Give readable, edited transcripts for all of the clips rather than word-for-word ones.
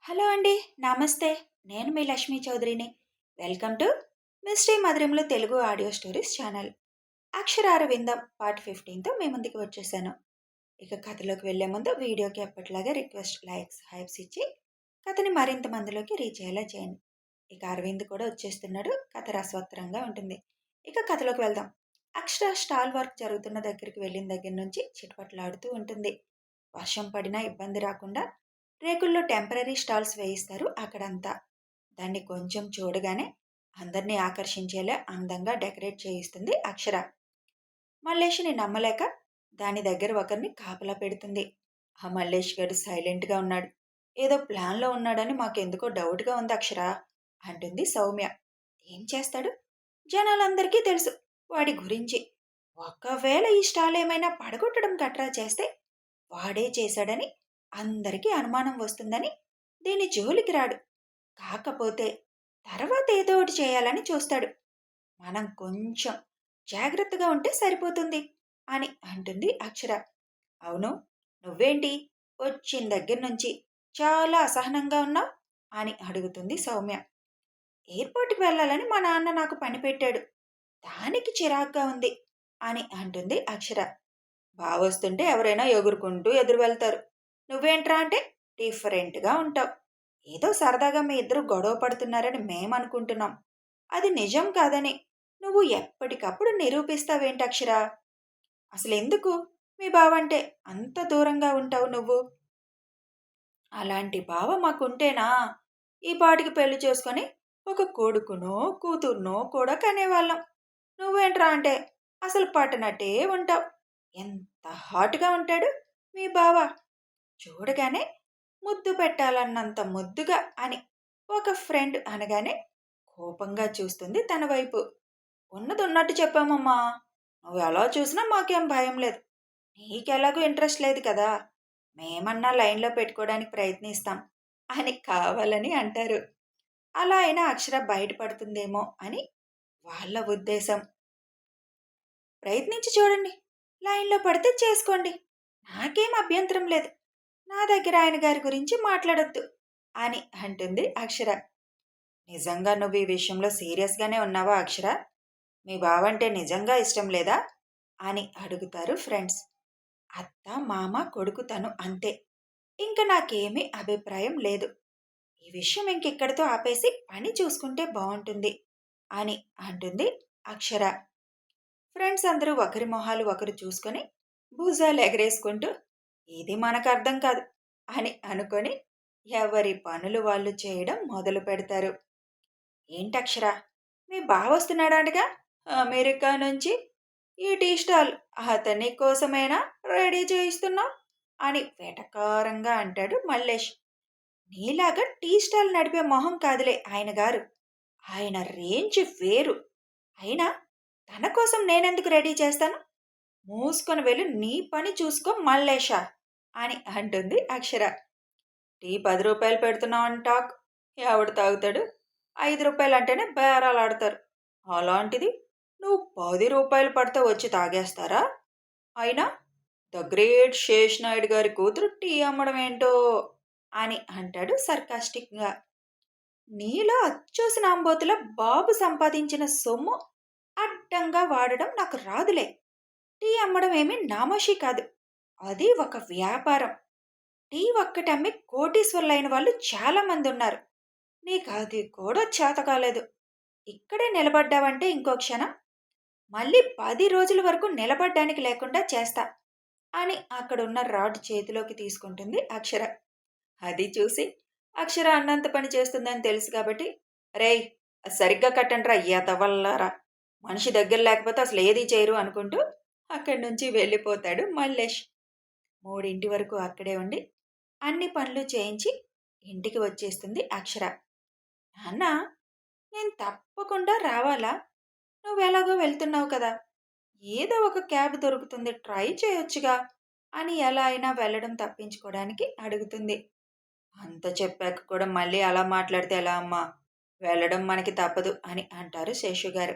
Hello అండి. నమస్తే. నేను మీ లక్ష్మీ చౌదరిని. వెల్కమ్ టు మిస్టరీ మధురంలో తెలుగు ఆడియో స్టోరీస్ ఛానల్. అక్షరార విందం పార్ట్ 15తో మీ ముందుకు వచ్చేసాను. ఇక కథలోకి వెళ్లే ముందు వీడియోకి ఎప్పటిలాగే రిక్వెస్ట్ లైక్స్ హైప్స్ ఇచ్చి కథని మరింత మందిలోకి రీచ్ అయ్యేలా చేయండి. ఇక అరవింద్ కూడా వచ్చేస్తున్నాడు. కథ రసవత్తరంగా ఉంటుంది. ఇక కథలోకి వెళ్దాం. అక్షర స్టాల్ వర్క్ జరుగుతున్న దగ్గరికి వెళ్ళిన దగ్గర నుంచి చిటపట్లాడుతూ ఉంటుంది. వర్షం పడినా ఇబ్బంది రాకుండా రేకుల్లో టెంపరరీ స్టాల్స్ వేయిస్తారు అక్కడంతా. దాన్ని కొంచెం చూడగానే అందరినీ ఆకర్షించేలా అందంగా డెకరేట్ చేయిస్తుంది అక్షర. మల్లేష్ని నమ్మలేక దాని దగ్గర ఒకరిని కాపలా పెడుతుంది. ఆ మల్లేష్ గడు సైలెంట్గా ఉన్నాడు. ఏదో ప్లాన్లో ఉన్నాడని మాకెందుకో డౌట్గా ఉంది అక్షర అంటుంది సౌమ్య. ఏం చేస్తాడు? జనాలందరికీ తెలుసు వాడి గురించి. ఒకవేళ ఈ స్టాల్ ఏమైనా పడగొట్టడం గట్రా చేస్తే వాడే చేశాడని అందరికీ అనుమానం వస్తుందని దీని జోలికి రాడు. కాకపోతే తర్వాత ఏదో ఒకటి చేయాలని చూస్తాడు. మనం కొంచెం జాగ్రత్తగా ఉంటే సరిపోతుంది అని అంటుంది అక్షర. అవును, నువ్వేంటి వచ్చిన దగ్గర నుంచి చాలా అసహనంగా ఉన్నావు అని అడుగుతుంది సౌమ్య. ఎయిర్పోర్ట్కి వెళ్ళాలని మా నాన్న నాకు పని పెట్టాడు. దానికి చిరాగ్గా ఉంది అని అంటుంది అక్షర. బావొస్తుంటే ఎవరైనా ఎగురుకుంటూ ఎదురు వెళ్తారు. నువ్వేంట్రా అంటే డిఫరెంట్గా ఉంటావు. ఏదో సరదాగా మీ ఇద్దరు గొడవ పడుతున్నారని మేమనుకుంటున్నాం. అది నిజం కాదని నువ్వు ఎప్పటికప్పుడు నిరూపిస్తావేంటి అక్షరా? అసలెందుకు మీ బావంటే అంత దూరంగా ఉంటావు నువ్వు? అలాంటి బావ మాకుంటేనా ఈ పాటికి పెళ్లి చేసుకొని ఒక కొడుకునో కూతుర్నో కూడా కనేవాళ్ళం. నువ్వేంట్రా అంటే అసలు పట్టనట్టే ఉంటావు. ఎంత హాట్గా ఉంటాడు మీ బావ. చూడగానే ముద్దు పెట్టాలన్నంత ముద్దుగా అని ఒక ఫ్రెండ్ అనగానే కోపంగా చూస్తుంది తన వైపు. ఉన్నది ఉన్నట్టు చెప్పామమ్మా. నువ్వు ఎలా చూసినా మాకేం భయం లేదు. నీకెలాగూ ఇంట్రెస్ట్ లేదు కదా. మేమన్నా లైన్లో పెట్టుకోవడానికి ప్రయత్నిస్తాం అని కావాలని అంటారు. అలా అయినా అక్షర బయటపడుతుందేమో అని వాళ్ళ ఉద్దేశం. ప్రయత్నించి చూడండి. లైన్లో పడితే చేసుకోండి. నాకేం అభ్యంతరం లేదు. నా దగ్గర ఆయన గారి గురించి మాట్లాడొద్దు అని అంటుంది అక్షర. నిజంగా నువ్వు ఈ విషయంలో సీరియస్గానే ఉన్నావా అక్షర? మీ బావంటే నిజంగా ఇష్టం లేదా అని అడుగుతారు ఫ్రెండ్స్. అత్త మామ కొడుకు తను అంతే. ఇంక నాకేమీ అభిప్రాయం లేదు. ఈ విషయం ఇంకెక్కడితో ఆపేసి పని చూసుకుంటే బాగుంటుంది అని అంటుంది అక్షర. ఫ్రెండ్స్ అందరూ ఒకరి మొహాలు ఒకరు చూసుకొని భుజాలు ఎగరేసుకుంటూ ఇది మనకు అర్థం కాదు అని అనుకొని ఎవరి పనులు వాళ్ళు చేయడం మొదలు పెడతారు. ఏంటక్షరా, మీ బావ వస్తున్నాడంటగా అమెరికా నుంచి. ఈ టీ స్టాల్ అతని కోసమైనా రెడీ చేయిస్తున్నావు అని వెటకారంగా అంటాడు మల్లేష్. నీలాగా టీ స్టాల్ నడిపే మొహం కాదులే ఆయన గారు. ఆయన రేంజ్ వేరు. అయినా తన కోసం నేనెందుకు రెడీ చేస్తాను? మూసుకొని వెళ్ళి నీ పని చూసుకో మల్లేషా అని అంటుంది అక్షర. టీ 10 రూపాయలు పెడుతున్నావు టాక్. ఎవడు తాగుతాడు? 5 రూపాయలు అంటేనే బేరాలు ఆడతారు. అలాంటిది నువ్వు 10 రూపాయలు పడితే వచ్చి తాగేస్తారా? అయినా ద గ్రేట్ శేష్ నాయుడు గారి కూతురు టీ అమ్మడం ఏంటో అని అంటాడు సర్కాస్టిక్గా. నీలో అచ్చూసిన అంబోతుల బాబు సంపాదించిన సొమ్ము అడ్డంగా వాడడం నాకు రాదులే. టీ అమ్మడం ఏమీ నామోషి కాదు. అది ఒక వ్యాపారం. టీ ఒక్కటమ్మి కోటీశ్వర్లైన వాళ్ళు చాలామంది ఉన్నారు. నీకు అది కూడా చేత కాలేదు. ఇక్కడే నిలబడ్డావంటే ఇంకో క్షణం మళ్ళీ 10 రోజుల వరకు నిలబడ్డానికి లేకుండా చేస్తా అని అక్కడున్న రాడ్ చేతిలోకి తీసుకుంటుంది అక్షర. అది చూసి అక్షర అన్నంత పని చేస్తుందని తెలుసు కాబట్టి, రేయ్ సరిగ్గా కట్టండ్రా ఎతవల్లారా, మనిషి దగ్గర లేకపోతే అసలు ఏదీ చేయరు అనుకుంటూ అక్కడి నుంచి వెళ్ళిపోతాడు మల్లేష్. 3 వరకు అక్కడే ఉండి అన్ని పనులు చేయించి ఇంటికి వచ్చేస్తుంది అక్షర. నాన్న, నేను తప్పకుండా రావాలా? నువ్వెలాగో వెళ్తున్నావు కదా, ఏదో ఒక క్యాబ్ దొరుకుతుంది, ట్రై చేయొచ్చుగా అని ఎలా అయినా వెళ్ళడం తప్పించుకోవడానికి అడుగుతుంది. అంత చెప్పాక కూడా మళ్ళీ అలా మాట్లాడితే ఎలా అమ్మా? వెళ్ళడం మనకి తప్పదు అని అంటారు శేషుగారు.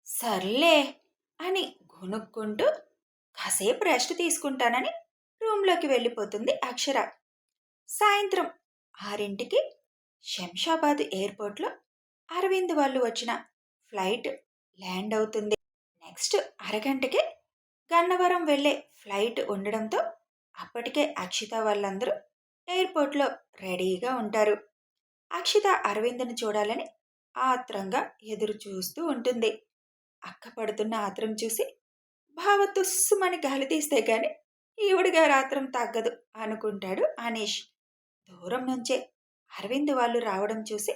సర్లే అని గొనుక్కుంటూ కాసేపు రెస్ట్ తీసుకుంటానని రూమ్లోకి వెళ్ళిపోతుంది అక్షర. సాయంత్రం 6కి శంషాబాద్ ఎయిర్పోర్ట్లో అరవింద్ వాళ్ళు వచ్చిన ఫ్లైట్ ల్యాండ్ అవుతుంది. నెక్స్ట్ అరగంటకే గన్నవరం వెళ్ళే ఫ్లైట్ ఉండడంతో అప్పటికే అక్షిత వాళ్ళందరూ ఎయిర్పోర్ట్లో రెడీగా ఉంటారు. అక్షిత అరవింద్ని చూడాలని ఆత్రంగా ఎదురు చూస్తూ ఉంటుంది. అక్క పడుతున్న ఆత్రం చూసి బావ తుస్సుమని గాలి తీస్తే గాని ఈవిడ గారి ఆత్రం తగ్గదు అనుకుంటాడు అనీష్. దూరం నుంచే అరవింద్ వాళ్ళు రావడం చూసి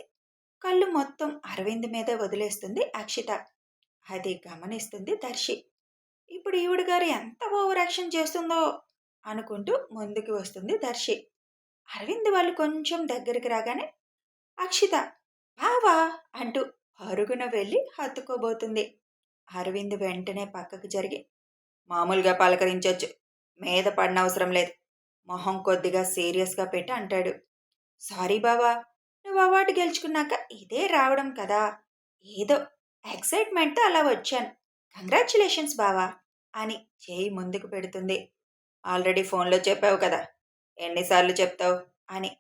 కళ్ళు మొత్తం అరవింద్ మీదే వదిలేస్తుంది అక్షిత. అది గమనిస్తుంది దర్శి. ఇప్పుడు ఈవిడ గారు ఎంత ఓవర్ యాక్షన్ చేస్తుందో అనుకుంటూ ముందుకు వస్తుంది దర్శి. అరవింద్ వాళ్ళు కొంచెం దగ్గరికి రాగానే అక్షిత బావా అంటూ పరుగున వెళ్ళి హత్తుకోబోతుంది. అరవింద్ వెంటనే పక్కకు జరిగి మామూలుగా పలకరించొచ్చు, మీద పడనవసరం లేదు, మొహం కొద్దిగా సీరియస్గా పెట్టి అంటాడు. సారీ బావా, నువ్వు అవార్డు గెలుచుకున్నాక ఇదే రావడం కదా, ఏదో ఎక్సైట్మెంట్తో అలా వచ్చాను, కంగ్రాచ్యులేషన్స్ బావా అని చేయి ముందుకు పెడుతుంది. ఆల్రెడీ ఫోన్లో చెప్పావు కదా, ఎన్నిసార్లు చెప్తావు అని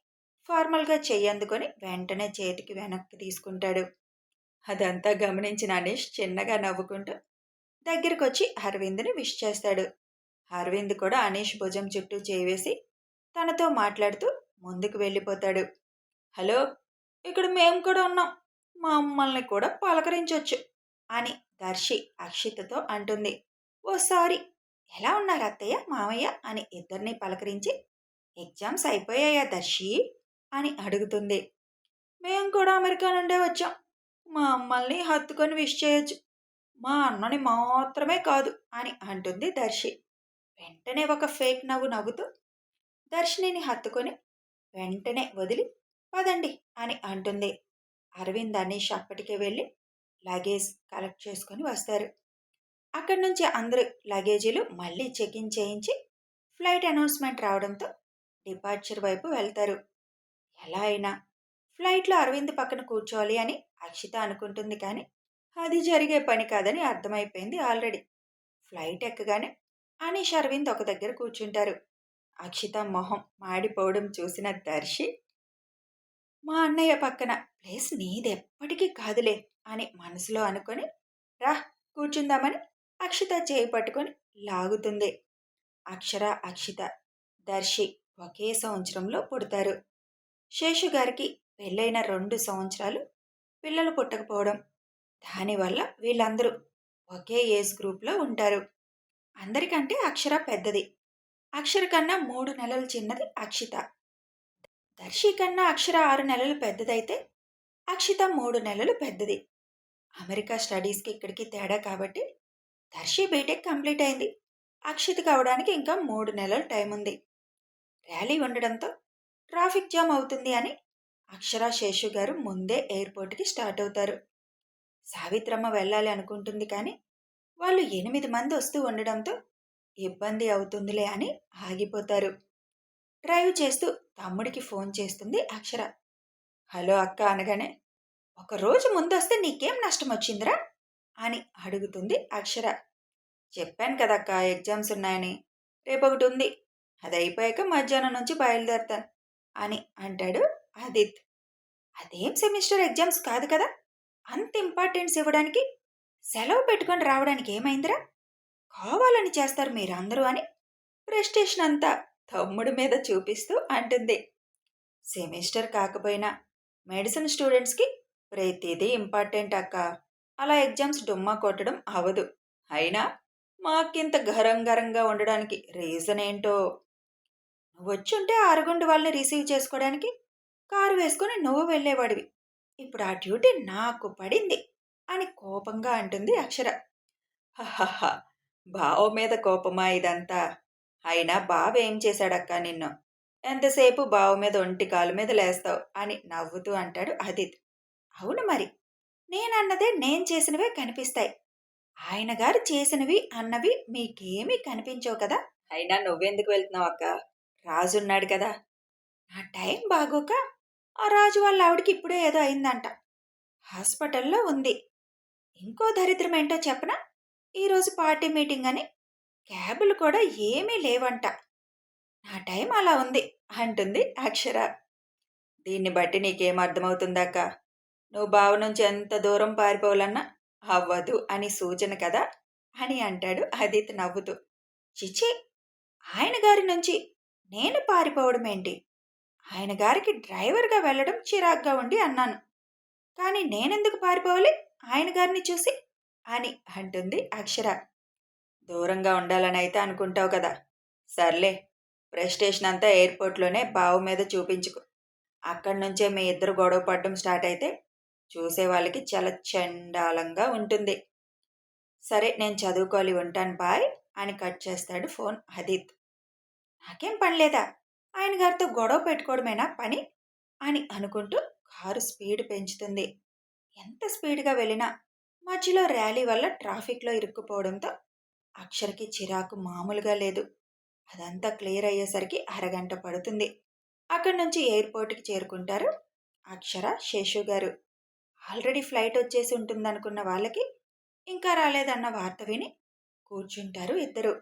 ఫార్మల్గా చెయ్యి అందుకొని వెంటనే చేతికి వెనక్కి తీసుకుంటాడు. అదంతా గమనించిన అనీష్ చిన్నగా నవ్వుకుంటూ దగ్గరకొచ్చి అరవింద్ని విష్ చేస్తాడు. అరవింద్ కూడా అనీష్ భుజం చుట్టూ చేవేసి తనతో మాట్లాడుతూ ముందుకు వెళ్ళిపోతాడు. హలో, ఇక్కడ మేము కూడా ఉన్నాం, మమ్మల్ని కూడా పలకరించొచ్చు అని దర్శి అక్షితతో అంటుంది. ఓసారి ఎలా ఉన్నారు అత్తయ్య మామయ్య అని ఇద్దరిని పలకరించి ఎగ్జామ్స్ అయిపోయాయా దర్శి అని అడుగుతుంది. మేం కూడా అమెరికా నుండే వచ్చాం, మా అమ్మల్ని హత్తుకొని విష్ చేయొచ్చు, మా అన్నని మాత్రమే కాదు అని అంటుంది దర్శి. వెంటనే ఒక ఫేక్ నవ్వు నవ్వుతూ దర్శినిని హత్తుకొని వెంటనే వదిలి పదండి అని అంటుంది. అరవింద్ అనీష్ అప్పటికే వెళ్ళి లగేజ్ కలెక్ట్ చేసుకొని వస్తారు. అక్కడి నుంచి అందరూ లగేజీలు మళ్ళీ చెకిన్ చేయించి ఫ్లైట్ అనౌన్స్మెంట్ రావడంతో డిపార్చర్ వైపు వెళ్తారు. ఎలా అయినా ఫ్లైట్లో అరవింద్ పక్కన కూర్చోవాలి అని అక్షిత అనుకుంటుంది, కానీ అది జరిగే పని కాదని అర్థమైపోయింది ఆల్రెడీ. ఫ్లైట్ ఎక్కగానే అనీష్ అరవింద్ ఒక దగ్గర కూర్చుంటారు. అక్షిత మొహం మాడిపోవడం చూసిన దర్శి మా అన్నయ్య పక్కన ప్లేస్ నీదెప్పటికీ కాదులే అని మనసులో అనుకొని రా కూర్చుందామని అక్షిత చేయి పట్టుకొని లాగుతుంది. అక్షర అక్షిత దర్శి ఒకే సంవత్సరంలో పుడతారు. శేషు గారికి పెళ్ళైన 2 సంవత్సరాలు పిల్లలు పుట్టకపోవడం, దానివల్ల వీళ్ళందరూ ఒకే ఏజ్ గ్రూప్లో ఉంటారు. అందరికంటే అక్షర పెద్దది. అక్షర కన్నా 3 నెలలు చిన్నది అక్షిత. దర్శి కన్నా అక్షర 6 నెలలు పెద్దదైతే అక్షిత 3 నెలలు పెద్దది. అమెరికా స్టడీస్కి ఇక్కడికి తేడా కాబట్టి దర్శి బీటెక్ కంప్లీట్ అయింది. అక్షితకి అవడానికి ఇంకా 3 నెలలు టైం ఉంది. ర్యాలీ ఉండడంతో ట్రాఫిక్ జామ్ అవుతుంది అని అక్షర శేషు గారు ముందే ఎయిర్పోర్ట్కి స్టార్ట్ అవుతారు. సావిత్రమ్మ వెళ్ళాలి అనుకుంటుంది, కానీ వాళ్ళు 8 మంది వస్తూ ఉండడంతో ఇబ్బంది అవుతుందిలే అని ఆగిపోతారు. డ్రైవ్ చేస్తూ తమ్ముడికి ఫోన్ చేస్తుంది అక్షర. హలో అక్క అనగానే ఒకరోజు ముందొస్తే నీకేం నష్టం వచ్చిందిరా అని అడుగుతుంది అక్షర. చెప్పాను కదక్క ఎగ్జామ్స్ ఉన్నాయని, రేపొకటి ఉంది, అది అయిపోయాక మధ్యాహ్నం నుంచి బయలుదేరతాను అని అంటాడు ఆదిత్. అదేం సెమిస్టర్ ఎగ్జామ్స్ కాదు కదా, అంత ఇంపార్టెన్స్ ఇవ్వడానికి సెలవు పెట్టుకొని రావడానికి ఏమైందిరా, కావాలని చేస్తారు మీరందరూ అని ప్రెస్టేషన్ అంతా తమ్ముడి మీద చూపిస్తూ అంటుంది. సెమిస్టర్ కాకపోయినా మెడిసిన్ స్టూడెంట్స్కి ప్రతిదీ ఇంపార్టెంట్ అక్క, అలా ఎగ్జామ్స్ డుమ్మా కొట్టడం అవదు. అయినా మాకింత గరంగా ఉండడానికి రీజన్ ఏంటో, నువ్వు వచ్చుంటే అరగుండు వాళ్ళని రిసీవ్ చేసుకోవడానికి కారు వేసుకొని నువ్వు వెళ్ళేవాడివి, ఇప్పుడు ఆ డ్యూటీ నాకు పడింది అని కోపంగా అంటుంది అక్షర. హహహ, బావ మీద కోపమా ఇదంతా, అయినా బావ ఏం చేశాడక్క నిన్ను, ఎంతసేపు బావ మీద ఒంటి కాలు మీద లేస్తావు అని నవ్వుతూ అంటాడు అదిత్. అవును మరి, నేనన్నదే నేను చేసినవే కనిపిస్తాయి, ఆయన గారు చేసినవి అన్నవి మీకేమీ కనిపించవు కదా, అయినా నువ్వెందుకు వెళ్తున్నావు అక్క, రాజున్నాడు కదా. నా టైం బాగోక ఆ రాజు వాళ్ళ ఆవిడకి ఇప్పుడే ఏదో అయిందంట, హాస్పిటల్లో ఉంది. ఇంకో దరిద్రం ఏంటో చెప్పనా, ఈరోజు పార్టీ మీటింగ్ అని క్యాబులు కూడా ఏమీ లేవంట. నా టైం అలా ఉంది అంటుంది అక్షర. దీన్ని బట్టి నీకేం అర్థమవుతుందాక? నువ్వు బావ నుంచి ఎంత దూరం పారిపోవాలన్నా అవ్వదు అని సూచన కదా అని అంటాడు అదిత్ నవ్వుతూ. చిచి, ఆయన గారి నుంచి నేను పారిపోవడమేంటి? ఆయన గారికి డ్రైవర్గా వెళ్ళడం చిరాగ్గా ఉండి అన్నాను. కానీ నేనెందుకు పారిపోవాలి ఆయన గారిని చూసి అని అంటుంది అక్షర. దూరంగా ఉండాలని అయితే అనుకుంటావు కదా. సర్లే, ప్రెస్టేషన్ అంతా ఎయిర్పోర్ట్లోనే బావ మీద చూపించుకో. అక్కడి నుంచే మీ ఇద్దరు గొడవ పడడం స్టార్ట్ అయితే చూసే వాళ్ళకి చాలా చండాలంగా ఉంటుంది. సరే, నేను చదువుకోవాలి, ఉంటాను, బాయ్ అని కట్ చేస్తాడు ఫోన్ అదిత్. నాకేం పనిలేదా, ఆయన గారితో గొడవ పెట్టుకోవడమేనా పని అని అనుకుంటూ కారు స్పీడ్ పెంచుతుంది. ఎంత స్పీడ్గా వెళ్ళినా మధ్యలో ర్యాలీ వల్ల ట్రాఫిక్లో ఇరుక్కుపోవడంతో అక్షర్కి చిరాకు మామూలుగా లేదు. అదంతా క్లియర్ అయ్యేసరికి అరగంట పడుతుంది. అక్కడి నుంచి ఎయిర్పోర్ట్కి చేరుకుంటారు అక్షర, శేషు గారు. ఆల్రెడీ ఫ్లైట్ వచ్చేసి ఉంటుందనుకున్న వాళ్ళకి ఇంకా రాలేదన్న వార్త విని కూర్చుంటారు ఇద్దరు.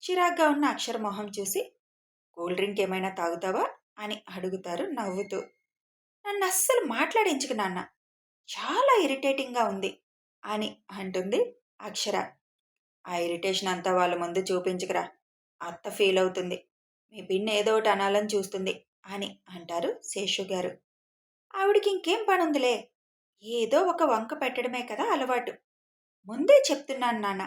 చిరాగ్గా ఉన్న అక్షర మొహం చూసి, కూల్ డ్రింక్ ఏమైనా తాగుతావా అని అడుగుతారు నవ్వుతూ. నన్ను అస్సలు మాట్లాడించుకు నాన్న, చాలా ఇరిటేటింగ్గా ఉంది అని అంటుంది అక్షర. ఆ ఇరిటేషన్ అంతా వాళ్ళ ముందు చూపించుకురా, అత్త ఫీల్ అవుతుంది, మీ పిన్ని ఏదో ఒకటి అనాలని చూస్తుంది అని అంటారు శేషు గారు. ఆవిడికి ఇంకేం పనుందిలే, ఏదో ఒక వంక పెట్టడమే కదా అలవాటు. ముందే చెప్తున్నాను నాన్న,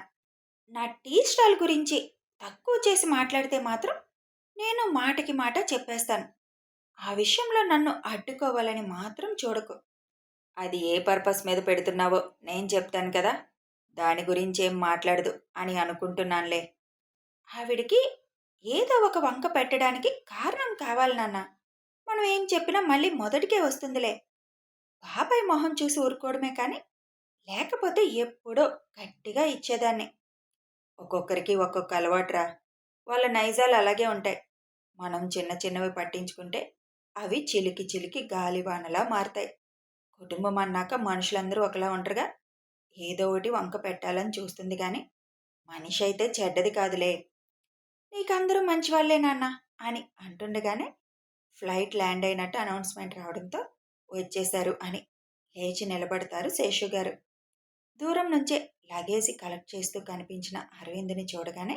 నా టీ స్టాల్ గురించి తక్కువ చేసి మాట్లాడితే మాత్రం నేను మాటకి మాట చెప్పేస్తాను. ఆ విషయంలో నన్ను అడ్డుకోవాలని మాత్రం చూడకు. అది ఏ పర్పస్ మీద పెడుతున్నావో నేను చెప్తాను కదా, దాని గురించి ఏం మాట్లాడదు అని అనుకుంటున్నానులే. ఆవిడికి ఏదో ఒక వంక పెట్టడానికి కారణం కావాలి నాన్న. మనం ఏం చెప్పినా మళ్ళీ మొదటికే వస్తుందిలే. బాబాయ్ మొహం చూసి ఊరుకోవడమే కానీ లేకపోతే ఎప్పుడో గట్టిగా ఇచ్చేదాన్ని. ఒక్కొక్కరికి ఒక్కొక్క అలవాటురా, వాళ్ళ నైజాలు అలాగే ఉంటాయి. మనం చిన్న చిన్నవి పట్టించుకుంటే అవి చిలికి చిలికి గాలివానలా మారతాయి. కుటుంబం అన్నాక మనుషులందరూ ఒకలా ఉంటారుగా, ఏదో ఒకటి వంక పెట్టాలని చూస్తుంది కానీ మనిషి అయితే చెడ్డది కాదులే. నీకందరూ మంచివాళ్లే నాన్న అని అంటుండగానే ఫ్లైట్ ల్యాండ్ అయినట్టు అనౌన్స్మెంట్ రావడంతో వచ్చేశారు అని లేచి నిలబడతారు శేషు గారు. దూరం నుంచే లగేజీ కలెక్ట్ చేస్తూ కనిపించిన అరవింద్ని చూడగానే,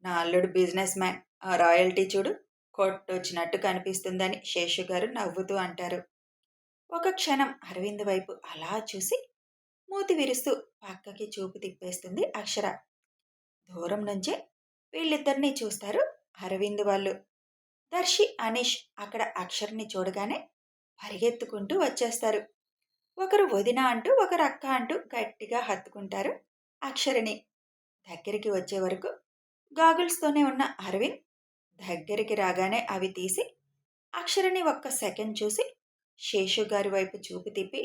నా అల్లుడు బిజినెస్ మ్యాన్, ఆ రాయల్టీ చూడు కొట్టొచ్చినట్టు కనిపిస్తుందని శేషు గారు నవ్వుతూ అంటారు. ఒక క్షణం అరవింద్ వైపు అలా చూసి మూతి విరుస్తూ పక్కకి చూపు తిప్పేస్తుంది అక్షర. దూరం నుంచే వీళ్ళిద్దరినీ చూస్తారు అరవింద్ వాళ్ళు. దర్శి, అనీష్ అక్కడ అక్షర్ని చూడగానే పరిగెత్తుకుంటూ వచ్చేస్తారు. ఒకరు వదిన అంటూ ఒకరు అక్క అంటూ గట్టిగా హత్తుకుంటారు అక్షరని. దగ్గరికి వచ్చే వరకు గాగుల్స్తోనే ఉన్న అరవింద్ దగ్గరికి రాగానే అవి తీసి అక్షరని ఒక్క సెకండ్ చూసి శేషు గారి వైపు చూపు తిప్పి,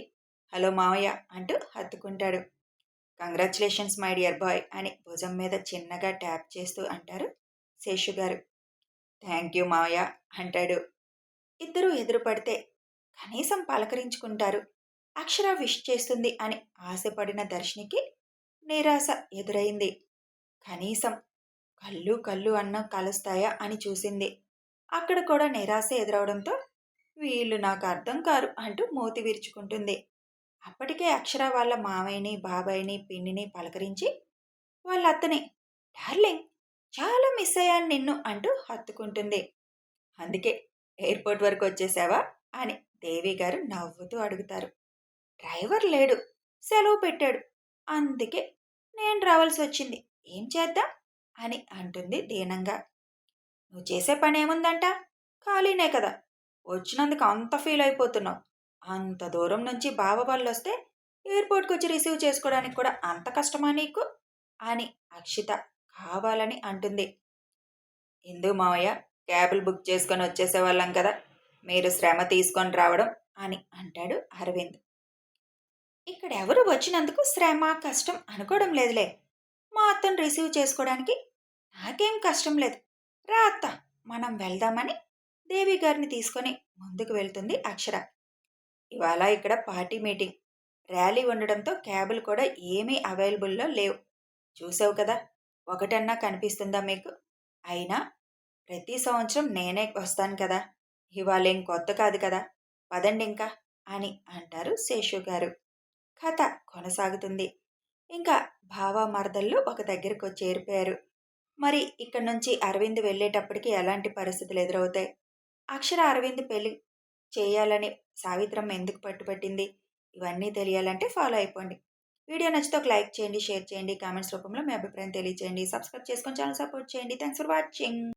హలో మావయ్య అంటూ హత్తుకుంటాడు. కంగ్రాచులేషన్స్ మై డియర్ బాయ్ అని భుజం మీద చిన్నగా ట్యాప్ చేస్తూ అంటారు శేషు గారు. థ్యాంక్ యూ మావయ్య అంటాడు. ఇద్దరూ ఎదురుపడితే కనీసం పలకరించుకుంటారు. అక్షర విష్ చేస్తుంది అని ఆశపడిన దర్శినికి నిరాశ ఎదురైంది. కనీసం కళ్ళు కళ్ళు అన్న కలుస్తాయా అని చూసింది. అక్కడ కూడా నిరాశ ఎదురవడంతో వీళ్ళు నాకు అర్థం కారు అంటూ మూతి విరుచుకుంటుంది. అప్పటికే అక్షర వాళ్ళ మామయ్యని, బాబాయిని, పిన్నిని పలకరించి వాళ్ళ అత్తని, డార్లింగ్ చాలా మిస్ అయ్యాను నిన్ను అంటూ హత్తుకుంటుంది. అందుకే ఎయిర్పోర్ట్ వరకు వచ్చేసావా అని దేవి గారు నవ్వుతూ అడుగుతారు. డ్రైవర్ లేడు, సెలవు పెట్టాడు, అందుకే నేను రావాల్సి వచ్చింది, ఏం చేద్దాం అని అంటుంది దీనంగా. నువ్వు చేసే పని ఏముందంట, ఖాళీనే కదా, వచ్చినందుకు అంత ఫీల్ అయిపోతున్నావు. అంత దూరం నుంచి బావ వాళ్ళు వస్తే ఎయిర్పోర్ట్కి వచ్చి రిసీవ్ చేసుకోవడానికి కూడా అంత కష్టమా నీకు అని అక్షిత కావాలని అంటుంది. ఇందు మావయ్య, క్యాబులు బుక్ చేసుకొని వచ్చేసేవాళ్ళం కదా, మీరు శ్రమ తీసుకొని రావడం అని అంటాడు అరవింద్. ఇక్కడ ఎవరు వచ్చినందుకు శ్రమ కష్టం అనుకోవడం లేదులే. మా అత్తను రిసీవ్ చేసుకోవడానికి నాకేం కష్టం లేదు. రా అత్త, మనం వెళ్దామని దేవి గారిని తీసుకొని ముందుకు వెళ్తుంది అక్షర. ఇవాళ ఇక్కడ పార్టీ మీటింగ్, ర్యాలీ ఉండడంతో క్యాబులు కూడా ఏమీ అవైలబుల్లో లేవు. చూసావు కదా, ఒకటన్నా కనిపిస్తుందా మీకు? అయినా ప్రతి సంవత్సరం నేనే వస్తాను కదా, ఇవాళ ఏం కొత్త కాదు కదా పదండి ఇంకా అని అంటారు శేషు గారు. కథ కొనసాగుతుంది. ఇంకా బావ మరదళ్ళు ఒక దగ్గరకు చేరిపోయారు. మరి ఇక్కడి నుంచి అరవింద్ వెళ్ళేటప్పటికి ఎలాంటి పరిస్థితులు ఎదురవుతాయి? అక్షర అరవింద్ పెళ్లి చేయాలని సావిత్రమ్మ ఎందుకు పట్టుపట్టింది? ఇవన్నీ తెలియాలంటే ఫాలో అయిపోండి. వీడియో నచ్చితే ఒక లైక్ చేయండి, షేర్ చేయండి, కామెంట్స్ రూపంలో మీ అభిప్రాయం తెలియచేయండి. సబ్స్క్రైబ్ చేసుకొని ఛానల్ సపోర్ట్ చేయండి. Thanks for watching.